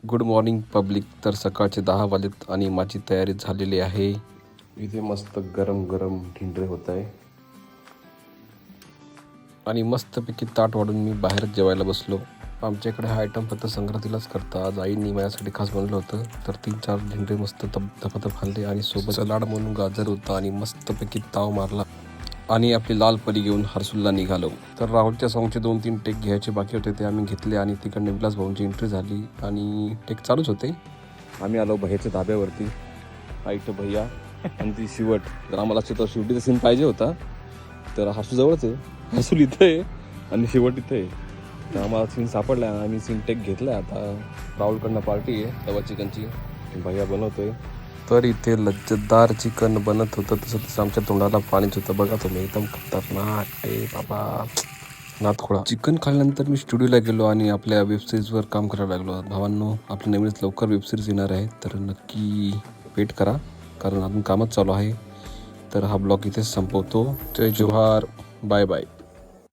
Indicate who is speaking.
Speaker 1: Good morning public. तर सकाळचे 10 वाजलेत आणि माझी तयारी झालेली आहे. इथे मस्त गरम गरम ढिंडरे होत आहे आणि मस्तपैकी ताट वाढून मी बाहेर जेवायला बसलो. आमच्याकडे हा आयटम फक्त संक्रांतीलाच करता. आज आईने माझ्यासाठी खास बनवलं होतं. तर 3-4 ढिंडरे मस्त धपाधप खाल्ले आणि सोबत सलाड म्हणून गाजर होता आणि मस्तपैकी ताव मारला आणि आपली लाल परी घेऊन हर्सूलला निघालो. तर राहुलच्या सॉंगचे 2-3 टेक घ्यायचे बाकी होते ते आम्ही घेतले आणि तिकडनं विलास भाऊंची एंट्री झाली आणि टेक चालूच होते. आम्ही आलो भैयाच्या धाब्यावरती. आईट भैया आणि ती शिवट. तर आम्हाला शिवटीचा सीन पाहिजे होता. तर हर्सू जवळच आहे, हर्सूल इथं आहे आणि शिवट इथं आहे. तर आम्हाला सीन सापडला आणि आम्ही सीन टेक घेतला. आता राहुलकडनं पार्टी आहे तवा चिकनची, भैया बनवतोय. तर इथे लज्जतदार चिकन बनत होतं. तसं आमच्या तोंडाला पाणीच होतं. बघा तुम्ही, एकदम खतरनाक आहे बाबा, नातखोळा. चिकन खाल्ल्यानंतर मी स्टुडिओला गेलो आणि आपल्या वेबसिरीजवर काम करायला लागलो. भावांनो, आपली नवीनच लवकर वेबसिरीज येणार आहे, तर नक्की वेट करा कारण अजून कामच चालू आहे. तर हा ब्लॉग इथेच संपवतो. जय जोहार, बाय बाय.